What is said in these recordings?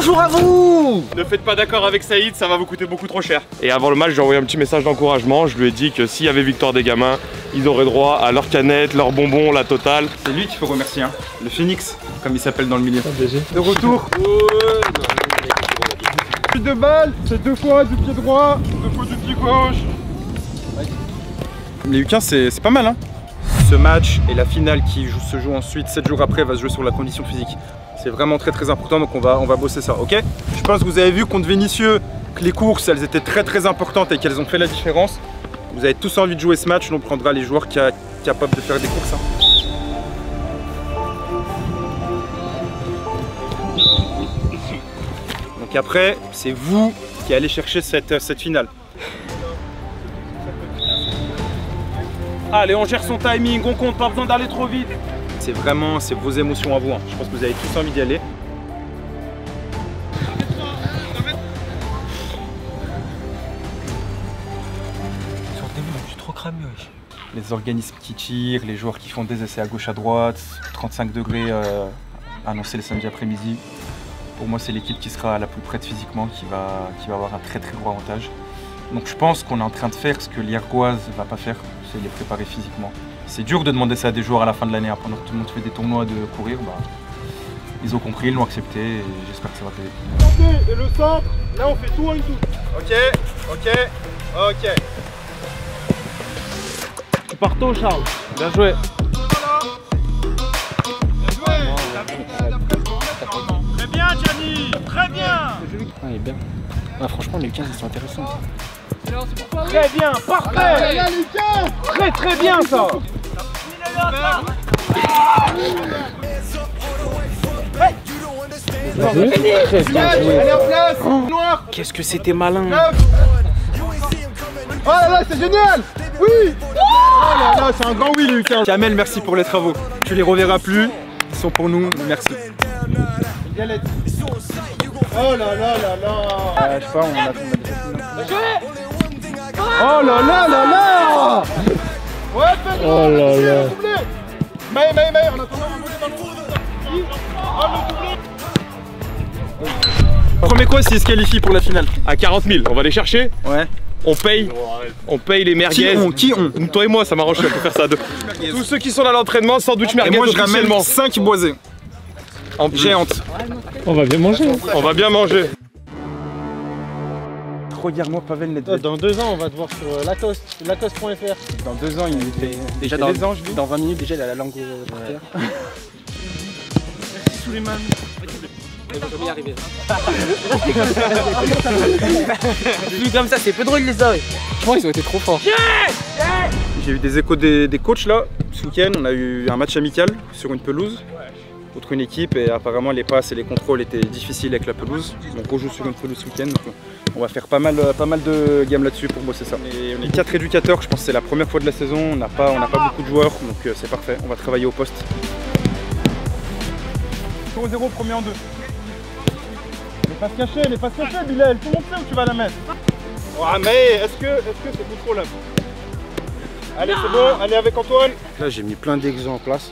bonjour à vous. Ne faites pas d'accord avec Saïd, ça va vous coûter beaucoup trop cher. Et avant le match, j'ai envoyé un petit message d'encouragement. Je lui ai dit que s'il y avait victoire des gamins, ils auraient droit à leurs canettes, leurs bonbons, la totale. C'est lui qu'il faut remercier, hein. Le Phoenix, comme il s'appelle dans le milieu. De retour. Plus de balles, c'est 2 fois du pied droit, 2 fois du pied gauche. Les U15, c'est pas mal, hein. Ce match et la finale qui se joue ensuite 7 jours après va se jouer sur la condition physique. C'est vraiment très important, donc on va bosser ça, ok? Je pense que vous avez vu contre Vénissieux que les courses, elles étaient très importantes et qu'elles ont fait la différence. Vous avez tous envie de jouer ce match, donc on prendra les joueurs capables de faire des courses, hein. Donc après, c'est vous qui allez chercher cette finale. Allez, on gère son timing, on compte, pas besoin d'aller trop vite. C'est vos émotions à vous, hein. Je pense que vous avez tous envie d'y aller. Sur le début, je suis trop cramé. Les organismes qui tirent, les joueurs qui font des essais à gauche à droite, 35 degrés annoncé le samedi après-midi. Pour moi, c'est l'équipe qui sera la plus prête physiquement qui va avoir un très gros avantage. Donc je pense qu'on est en train de faire ce que l'Iergoise ne va pas faire, c'est les préparer physiquement. C'est dur de demander ça à des joueurs à la fin de l'année, hein, pendant que tout le monde fait des tournois de courir. Bah, ils ont compris, ils l'ont accepté et j'espère que ça va payer. Et le centre, là on fait tout en une touche. Ok. Tu pars tôt, Charles. Bien joué. Très bien, Gianni, très bien. Ah, il est bien. Ah, franchement, les 15 ils sont intéressants. Très bien, parfait. Très bien ça. Très bien joué. Allez en place. Noir. Qu'est-ce que c'était malin. Oh là là, c'est génial. Oui. Oh là là, c'est un grand oui, Lucas. Kamel, merci pour les travaux. Tu les reverras plus, ils sont pour nous, merci. Galette. Oh là là là là. Je sais pas, on a Oh là là là là. Ouais, fais-le. Oh là là. Mais, en attendant, vous voulez dans le doublé. Oh, le doublé. Premier quoi s'ils se qualifient pour la finale? À 40 000, on va les chercher. Ouais. On paye les merguez. Qui ont Toi et moi, ça m'arrange, on peut faire ça à deux. Tous ceux qui sont là à l'entraînement, sandwich merguez. Et moi je ramène officiellement. 5 boisés. Géantes. On va bien manger. On va bien manger. Regarde-moi Pavel Nedved. Dans 2 ans, on va te voir sur Lacoste.fr. Dans 2 ans, il était Déjà dans les anges, lui. Dans 20 minutes, déjà, il a la langue par terre. Souleymane. Il va jamais y arriver. Vu comme ça, c'est peu drôle les oeufs. Franchement, ils ont été trop forts. J'ai eu des échos des coachs là. Ce week-end, on a eu un match amical sur une pelouse contre une équipe et apparemment les passes et les contrôles étaient difficiles avec la pelouse. Donc on joue sur une pelouse ce week-end. Donc on va faire pas mal de games là-dessus pour bosser ça. Et on est 4 éducateurs, je pense que c'est la première fois de la saison. On n'a pas beaucoup de joueurs, donc c'est parfait. On va travailler au poste. 0-0, premier en 2. Les passes cachées, Bilal, tout le monde sait où tu vas la mettre. Ouais, mais est-ce que c'est contrôlable? Allez, c'est bon, allez avec Antoine. Là, j'ai mis plein d'exos en place,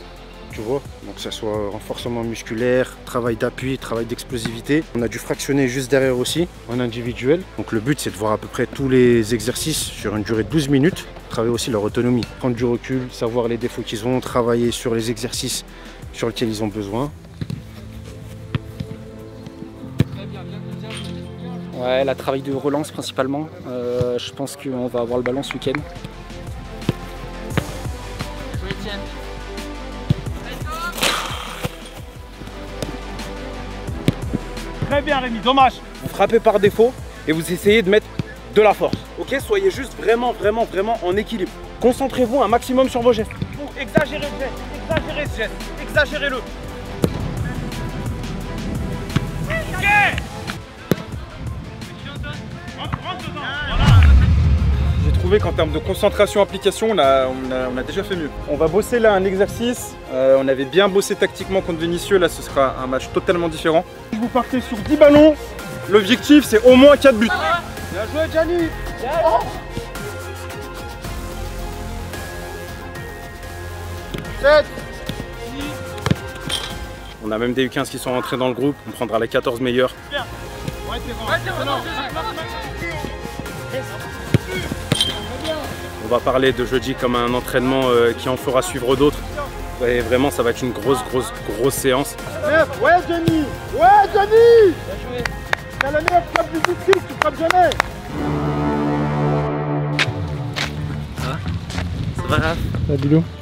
tu vois. Donc, que ce soit renforcement musculaire, travail d'appui, travail d'explosivité. On a dû fractionner juste derrière aussi, en individuel. Donc, le but, c'est de voir à peu près tous les exercices sur une durée de 12 minutes. Travailler aussi leur autonomie, prendre du recul, savoir les défauts qu'ils ont, travailler sur les exercices sur lesquels ils ont besoin. Ouais, la travail de relance principalement. Je pense qu'on va avoir le ballon ce week-end. Très bien, Rémi, dommage. Vous frappez par défaut et vous essayez de mettre de la force. Ok, soyez juste vraiment en équilibre. Concentrez-vous un maximum sur vos gestes. Pour exagérer le geste, exagérez ce geste, exagérez-le. J'ai trouvé qu'en termes de concentration application, on a déjà fait mieux. On va bosser là un exercice. On avait bien bossé tactiquement contre Vénissieux. Là, ce sera un match totalement différent. Vous partez sur 10 ballons. L'objectif, c'est au moins 4 buts. Bien joué, Gianni. Oh. 7. On a même des U15 qui sont rentrés dans le groupe. On prendra les 14 meilleurs. On va parler de jeudi comme un entraînement qui en fera suivre d'autres. Et vraiment, ça va être une grosse séance. Ouais, Johnny! Ouais, Johnny! T'as la meilleure frappe du district, tu frappes jamais! Ça va, Raph?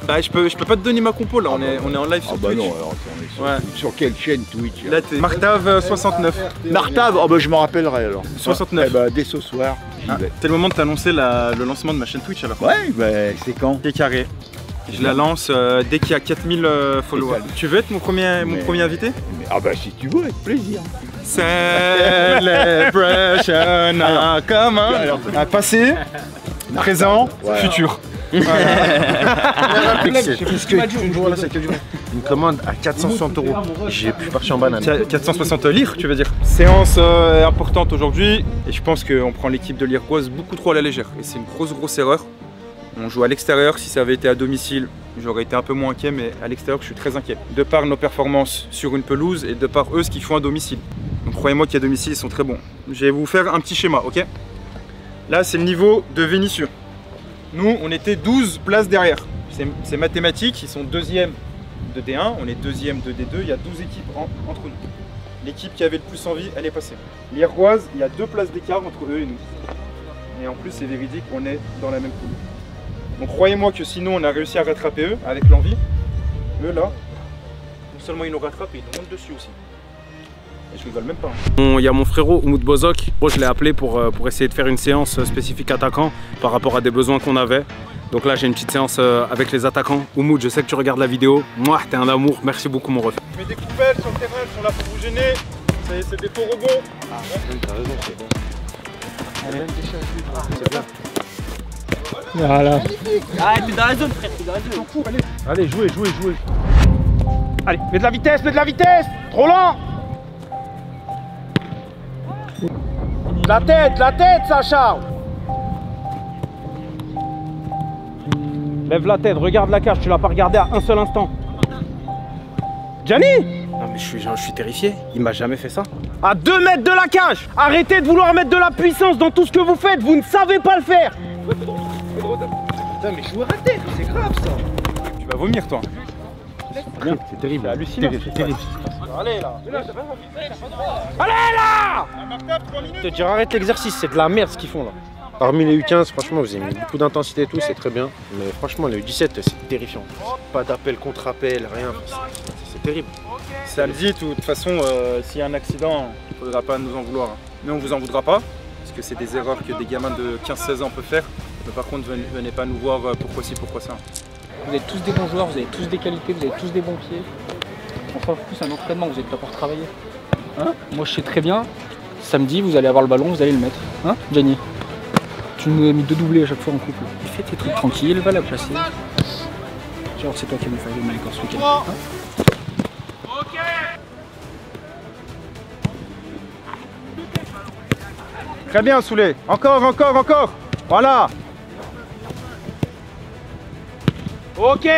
Bah, je peux pas te donner ma compo là, on est en live sur Twitch. Ah bah non, alors on est sur quelle chaîne Twitch? Là t'es Martav 69. Martav, oh bah je m'en rappellerai alors. 69. Eh bah dès ce soir, j'y vais. C'est le moment de t'annoncer le lancement de ma chaîne Twitch alors. Ouais, bah c'est quand? Qui est carré. Je la lance dès qu'il y a 4000 followers. Tu veux être mon premier invité? Ah bah si tu veux, avec plaisir. Celebration, come on. Passé, présent, futur. Une commande à 460 €. J'ai pu partir en banane. 460 lire, tu veux dire. Séance importante aujourd'hui et je pense qu'on prend l'équipe de l'Irgoise beaucoup trop à la légère et c'est une grosse erreur. On joue à l'extérieur, si ça avait été à domicile, j'aurais été un peu moins inquiet, mais à l'extérieur, je suis très inquiet. De par nos performances sur une pelouse et de par eux, ce qu'ils font à domicile. Donc croyez-moi qu'à domicile, ils sont très bons. Je vais vous faire un petit schéma, ok? Là, c'est le niveau de Vénissieux. Nous, on était 12 places derrière. C'est mathématique, ils sont deuxième de D1, on est deuxième de D2, il y a 12 équipes entre nous. L'équipe qui avait le plus envie, elle est passée. L'Irgoise, il y a 2 places d'écart entre eux et nous. Et en plus, c'est véridique, on est dans la même poule. Donc croyez-moi que sinon on a réussi à rattraper eux avec l'envie. Eux là, non seulement ils nous rattrapent, ils nous montent dessus aussi. Et je rigole même pas. Il y a mon frérot Oumoud Bozok. Je l'ai appelé pour essayer de faire une séance spécifique attaquant par rapport à des besoins qu'on avait. Donc là j'ai une petite séance avec les attaquants. Oumoud, je sais que tu regardes la vidéo. Moi, t'es un amour. Merci beaucoup mon ref. Je mets des coupelles sur le terrain, elles sont là pour vous gêner. C'est des faux rebonds. Ah ouais, t'as raison, c'est bon. Allez, c'est bien. Voilà. Ah, t'es dans la zone, frère, t'es dans la zone. Allez, jouez. Allez, mets de la vitesse, trop lent! La tête, Sacha! Lève la tête, regarde la cage, tu l'as pas regardé à un seul instant. Gianni! Non mais je suis terrifié, il m'a jamais fait ça. À 2 mètres de la cage! Arrêtez de vouloir mettre de la puissance dans tout ce que vous faites, vous ne savez pas le faire! Putain, mais jouer à tête, c'est grave ça! Tu vas vomir toi. C'est terrible, C'est hallucinant. c'est terrible. Allez là! Allez là! Je te dis, arrête l'exercice, c'est de la merde ce qu'ils font là. Parmi les U15, franchement, vous avez mis beaucoup d'intensité et tout, c'est très bien. Mais franchement, les U17, c'est terrifiant. Pas d'appel contre appel, rien. C'est terrible. Samedi, de toute façon, s'il y a un accident, il ne faudra pas nous en vouloir. Mais on vous en voudra pas, parce que c'est des erreurs que des gamins de 15-16 ans peuvent faire. Mais par contre, venez pas nous voir pourquoi ci, pourquoi ça. Vous êtes tous des bons joueurs, vous avez tous des qualités, vous avez tous des bons pieds. On fait plus un entraînement, vous êtes là pour travailler. Hein? Moi je sais très bien, samedi vous allez avoir le ballon, vous allez le mettre. Hein, Gianni? Tu nous as mis 2 doublés à chaque fois en couple. Fais tes trucs tranquilles, va la placer. Genre c'est toi qui me fais le mal encore ce week-end. Hein? Très bien, Soulé. Encore. Voilà. Ok.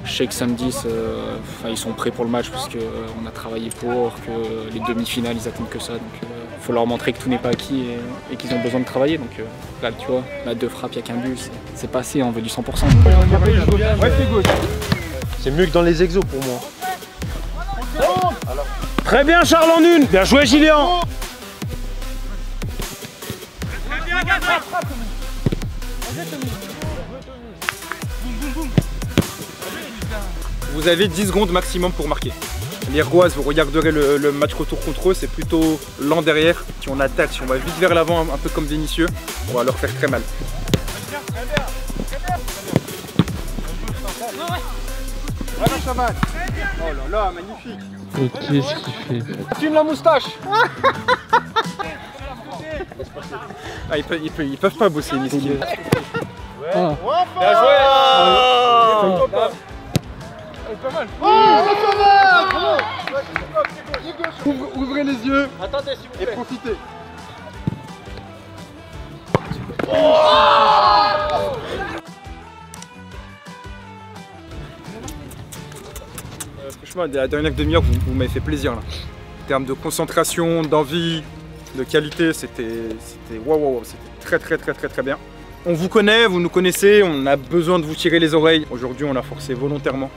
Je sais que samedi, ils sont prêts pour le match parce qu'on a travaillé pour, que les demi-finales, ils attendent que ça. Donc il faut leur montrer que tout n'est pas acquis et qu'ils ont besoin de travailler. Donc là, tu vois, là, 2 frappes, il n'y a qu'un but, c'est pas assez, on veut du 100%. Ouais, c'est gauche. C'est mieux que dans les exos pour moi. Très bien Charles en une. Bien joué Gillian. Vous avez 10 secondes maximum pour marquer. L'Irgoise, vous regarderez le match retour contre eux, c'est plutôt lent derrière. Si on attaque, si on va vite vers l'avant, un peu comme Vénissieux, on va leur faire très mal. Voilà Chaman. Oh là là, magnifique. Qu'est-ce qu'il fait? Fume la moustache. Ah, ils peuvent pas bosser, miskin. Ah. Bien joué. Pas mal. Ouvrez les yeux. Attendez, s'il vous plaît. Et profitez. Franchement, la dernière demi-heure, vous m'avez fait plaisir là. En termes de concentration, d'envie, de qualité, c'était waouh, c'était très bien. On vous connaît, vous nous connaissez, on a besoin de vous tirer les oreilles. Aujourd'hui, on a forcé volontairement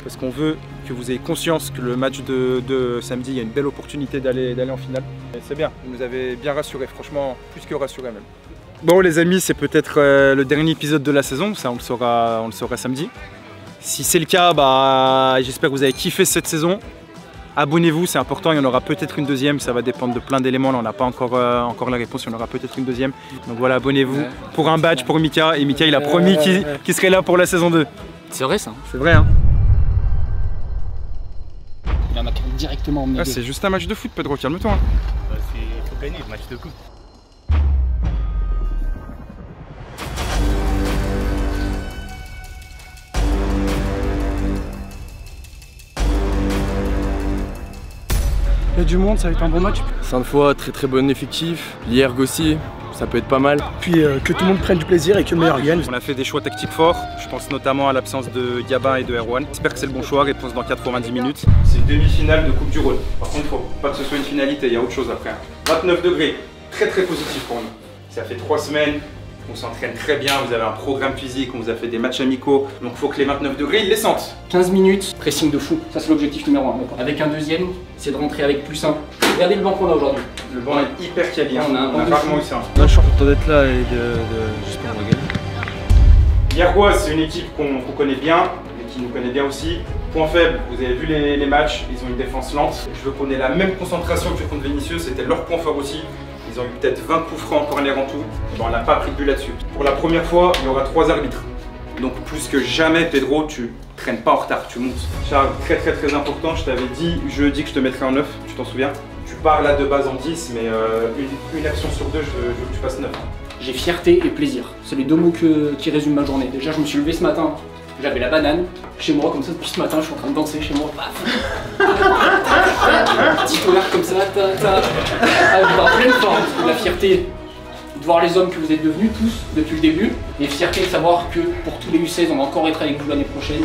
parce qu'on veut que vous ayez conscience que le match de samedi, il y a une belle opportunité d'aller en finale. C'est bien, vous nous avez bien rassurés, franchement, plus que rassurés même. Bon les amis, c'est peut-être le dernier épisode de la saison, ça on le saura samedi. Si c'est le cas, bah, j'espère que vous avez kiffé cette saison. Abonnez-vous, c'est important, il y en aura peut-être une deuxième, ça va dépendre de plein d'éléments, là on n'a pas encore la réponse, il y en aura peut-être une deuxième. Donc voilà, abonnez-vous pour un badge pour Mika, et Mika il a promis qu'il serait là pour la saison 2. C'est vrai ça. C'est vrai hein. Il en a directement emmené. Ah, c'est juste un match de foot Pedro, calme-toi. Hein. Bah, faut gagner le match de foot. Il y a du monde, ça va être un bon match. Sainte-Foy, très bon effectif. Liergue aussi, ça peut être pas mal. Puis que tout le monde prenne du plaisir et que le meilleur gagne. On a fait des choix tactiques forts, je pense notamment à l'absence de Gabin et de Erwan. J'espère que c'est le bon choix, réponse dans 90 minutes. C'est une demi-finale de Coupe du Rhône. Par contre, il ne faut pas que ce soit une finalité, il y a autre chose après. 29 degrés, très positif pour nous. Ça fait 3 semaines, on s'entraîne très bien, vous avez un programme physique, on vous a fait des matchs amicaux, donc il faut que les 29 degrés, ils les sentent. 15 minutes, pressing de fou, ça c'est l'objectif numéro 1. Avec un deuxième, c'est de rentrer avec plus 1. Regardez le banc qu'on a aujourd'hui. Le banc est hyper quali, on a rarement eu ça. Là, je suis content d'être là et j'espère qu'on va gagner. Liergoise, c'est une équipe qu'on connaît bien, mais qui nous connaît bien aussi. Point faible, vous avez vu les matchs, ils ont une défense lente. Je veux qu'on ait la même concentration que contre Vénitieux, c'était leur point fort aussi. Ils ont eu peut-être 20 coups francs en corner en tout. Et ben, on n'a pas pris de but là-dessus. Pour la première fois, il y aura 3 arbitres. Donc plus que jamais, Pedro, tu traînes pas en retard, tu montes. Charles, très important, je t'avais dit jeudi que je te mettrais en 9, tu t'en souviens? Tu pars là de base en 10, mais une action sur 2, je veux que tu fasses 9. J'ai fierté et plaisir. C'est les deux mots qui résument ma journée. Déjà, je me suis levé ce matin, j'avais la banane chez moi, comme ça, depuis ce matin, je suis en train de danser chez moi. Petit tonnerre comme ça, en pleine forme. La fierté de voir les hommes que vous êtes devenus tous depuis le début, et fierté de savoir que pour tous les U16, on va encore être avec vous l'année prochaine.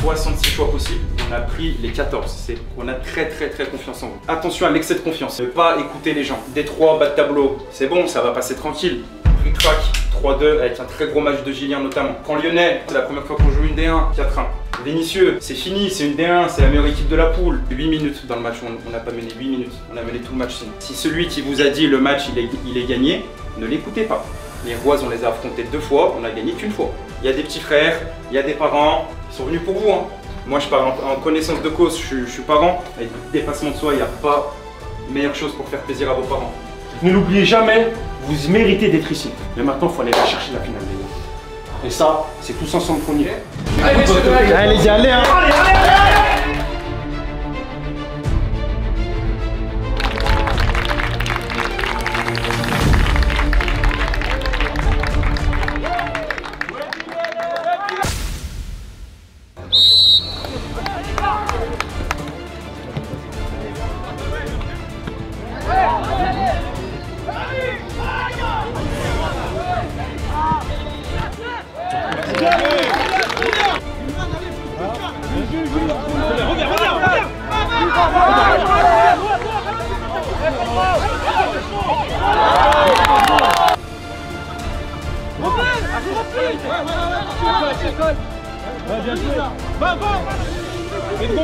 66 choix possibles, on a pris les 14. On a très confiance en vous. Attention à l'excès de confiance, ne pas écouter les gens. Détroit, bas de tableau, c'est bon, ça va passer tranquille. Ric-Rac, 3-2 avec un très gros match de Gilien notamment. Quand Lyonnais, c'est la première fois qu'on joue une D1, 4-1. Vénitieux, c'est fini, c'est une D1, c'est la meilleure équipe de la poule. 8 minutes dans le match, on n'a pas mené 8 minutes, on a mené tout le match sinon. Si celui qui vous a dit le match il est gagné, ne l'écoutez pas. Les Roises, on les a affrontés 2 fois, on a gagné qu'une fois. Il y a des petits frères, il y a des parents, ils sont venus pour vous. Hein. Moi je parle en connaissance de cause, je suis parent. Avec dépassement de soi, il n'y a pas meilleure chose pour faire plaisir à vos parents. Ne l'oubliez jamais, vous méritez d'être ici. Mais maintenant, il faut aller la chercher la finale, les gars. Et ça, c'est tous ensemble qu'on y est. Allez, les gars, allez, hein.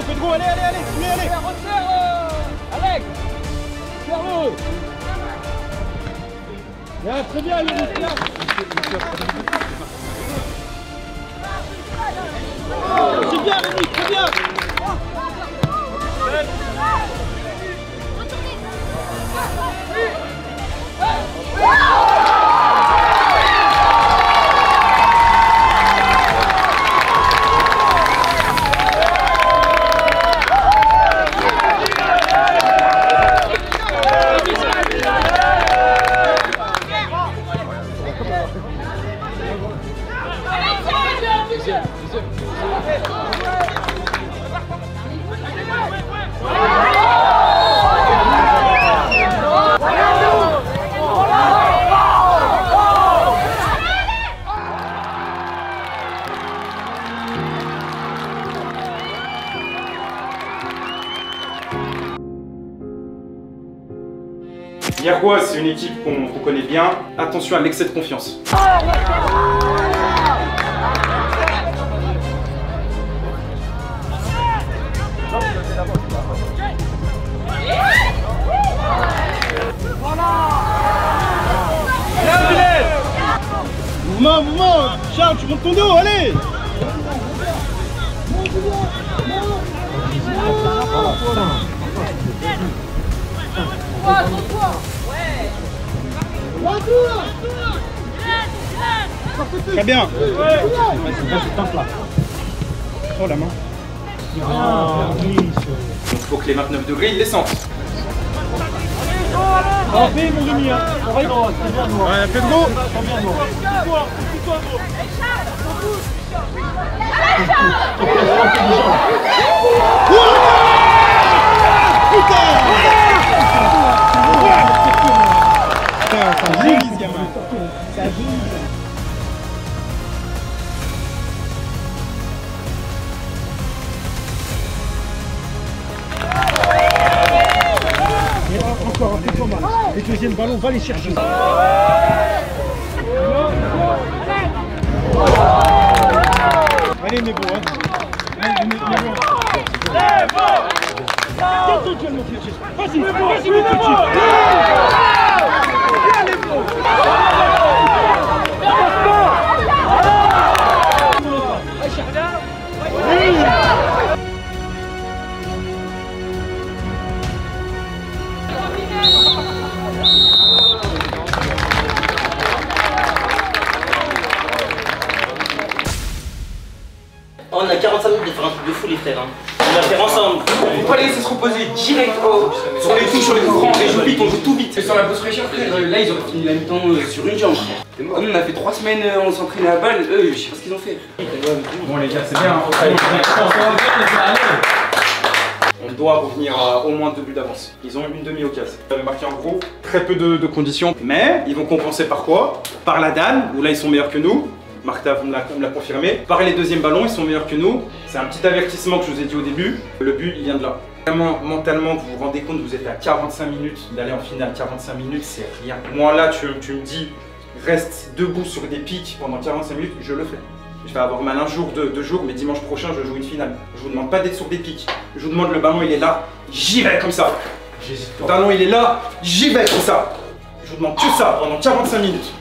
Pedro, allez, allez. Alex, ferme-le. Très bien, c'est bien, Rémi, très bien. Hiergoise, c'est une équipe qu'on connaît bien. Attention à l'excès de confiance. Mouvement, mouvement. Charles, tu montes ton dos, allez. Très bien. Vas-y, tente là. Oh la main. Donc faut que les 29 degrés ils descendent. On fait mon demi, hein. On va y droit, c'est bien droit. Ouais, fais le dos. C'est bien droit. Putain, ça gigue ce gamin. Ça gigue. Encore un peu mal. Le deuxième ballon, va les chercher. Allez, Nebo, hein. Allez, Nebo. Tente ton duel, mon petit. Vas-y, vas-y, mon petit. Viens, Nebo. On a 45 minutes de faire un truc de fou les frères. On va faire ensemble. On va pas laisser se reposer direct sur les touches, sur les coups francs, les jeux vite, on joue tout vite. C'est sur la pause fraîcheur frère, là ils auraient fini la mi-temps sur une jambe. Nous on a fait 3 semaines, on s'entraînait à balle, eux je sais pas ce qu'ils ont fait. Bon les gars, c'est bien. On doit revenir à au moins 2 buts d'avance. Ils ont une demi-occasion. Ils avaient marqué en gros très peu de conditions. Mais ils vont compenser par quoi? Par la dalle, où là ils sont meilleurs que nous. Martha me l'a confirmé. Par les deuxièmes ballons, ils sont meilleurs que nous. C'est un petit avertissement que je vous ai dit au début. Le but, il vient de là. Vraiment, mentalement, vous vous rendez compte, vous êtes à 45 minutes d'aller en finale. 45 minutes, c'est rien. Moi là, tu me dis, reste debout sur des pics pendant 45 minutes, je le fais. Je vais avoir mal un jour, 2 jours, mais dimanche prochain, je joue une finale. Je vous demande pas d'être sur des pics. Je vous demande, le ballon, il est là, j'y vais comme ça. Le ballon, il est là, j'y vais comme ça. Je vous demande que ça pendant 45 minutes.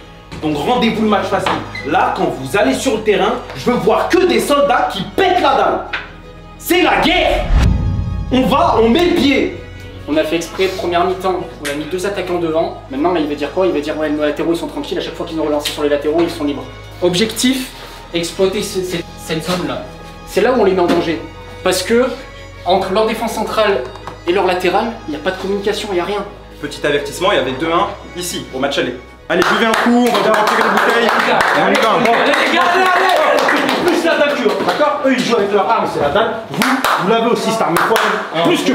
Donc rendez-vous le match facile. Là, quand vous allez sur le terrain, je veux voir que des soldats qui pètent la dalle. C'est la guerre. On met le pied. On a fait exprès, première mi-temps, on a mis 2 attaquants devant. Maintenant, là, il va dire quoi? Il va dire ouais, nos latéraux ils sont tranquilles, à chaque fois qu'ils ont relancé sur les latéraux, ils sont libres. Objectif, exploiter cette zone-là. C'est là où on les met en danger. Parce que, entre leur défense centrale et leur latéral, il n'y a pas de communication, il n'y a rien. Petit avertissement, il y avait 2-1 ici, au match aller. Allez, buvez un coup, on va remplir les bouteilles. Allez les gars, allez. Plus la dalle que, d'accord? Eux ils jouent avec leur arme, c'est la dalle. Vous l'avez aussi cette arme, quoi. Plus que.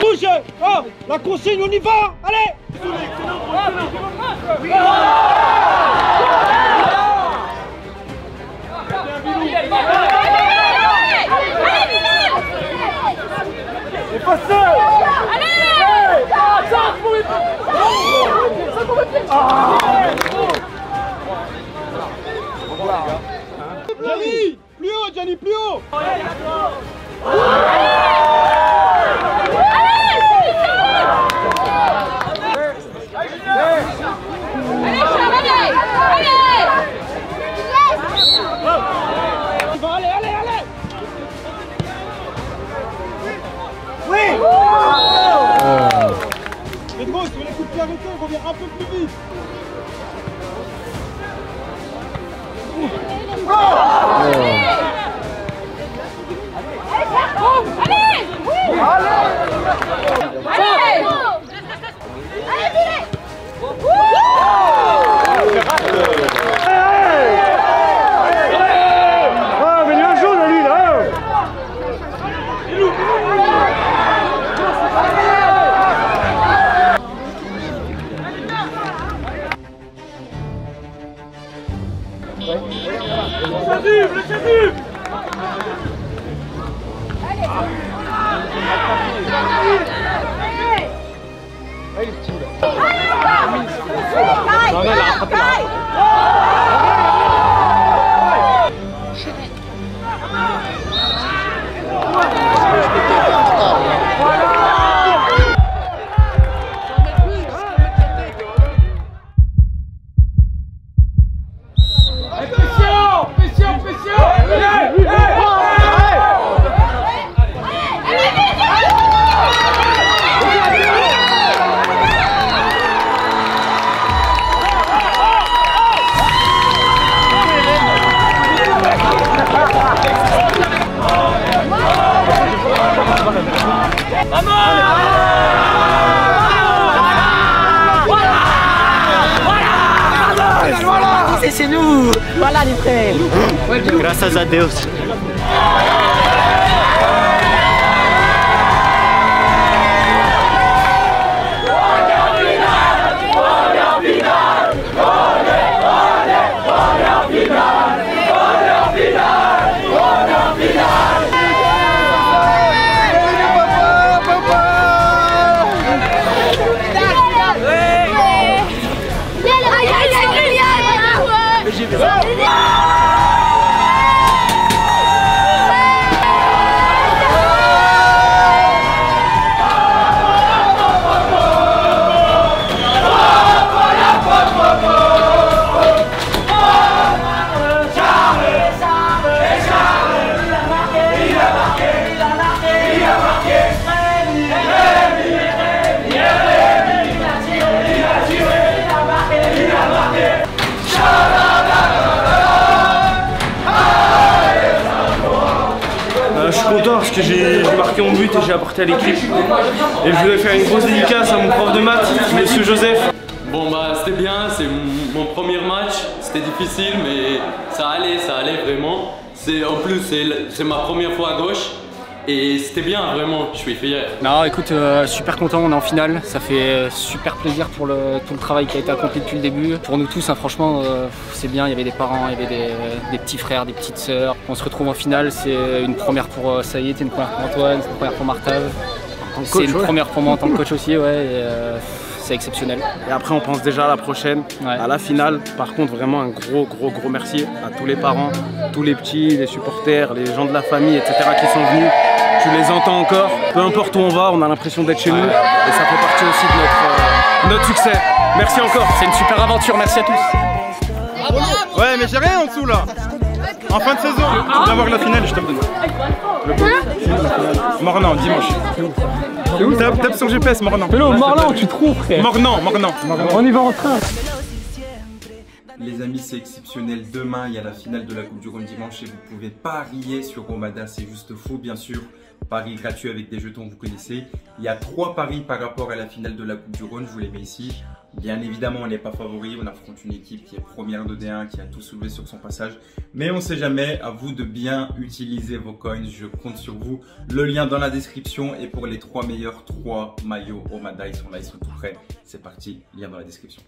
Bouge. Oh, la consigne, on y va. Allez. Gianni, plus haut, Gianni, plus haut. Pedro, sur les coups de pied arrêtés, on revient un peu plus vite. Ouais, il est petit là. Non, non, il a rattrapé là. C'est nous. Voilà les frères. Gracias a Deus. Je suis content parce que j'ai marqué mon but et j'ai apporté à l'équipe. Et je voulais faire une grosse dédicace à mon prof de maths, monsieur Joseph. Bon bah c'était bien, c'est mon premier match, c'était difficile mais ça allait vraiment. En plus c'est ma première fois à gauche et c'était bien vraiment, je suis fier. Non écoute, super content, on est en finale, ça fait super plaisir pour tout le travail qui a été accompli depuis le début. Pour nous tous, hein, franchement c'est bien, il y avait des parents, il y avait des petits frères, des petites sœurs. On se retrouve en finale, c'est une première pour Saïd, c'est une première pour Antoine, c'est une première pour Martav. C'est une première pour moi en tant que coach aussi, ouais. C'est exceptionnel. Et après on pense déjà à la prochaine, à la finale. Par contre vraiment un gros merci à tous les parents, tous les petits, les supporters, les gens de la famille, etc. qui sont venus. Tu les entends encore. Peu importe où on va, on a l'impression d'être chez nous. Et ça fait partie aussi de notre succès. Merci encore. C'est une super aventure, merci à tous. Ouais mais j'ai rien en dessous là. En fin de saison, je viens voir la finale, je te le donne. Mornan, dimanche. C'est où? Tape sur GPS, Mornan. Hello, Mornan, tu trouves frère? Mornan. On y va en train. Les amis, c'est exceptionnel. Demain, il y a la finale de la Coupe du Rhône dimanche et vous pouvez parier sur Romada. C'est juste fou, bien sûr. Paris gratuit avec des jetons, vous connaissez. Il y a 3 paris par rapport à la finale de la Coupe du Rhône. Je vous les mets ici. Bien évidemment, on n'est pas favori. On affronte une équipe qui est première de D1, qui a tout soulevé sur son passage. Mais on ne sait jamais. À vous de bien utiliser vos coins. Je compte sur vous. Le lien dans la description. Et pour les 3 meilleurs, 3 maillots Romada, ils sont là, ils sont tout prêts. C'est parti. Lien dans la description.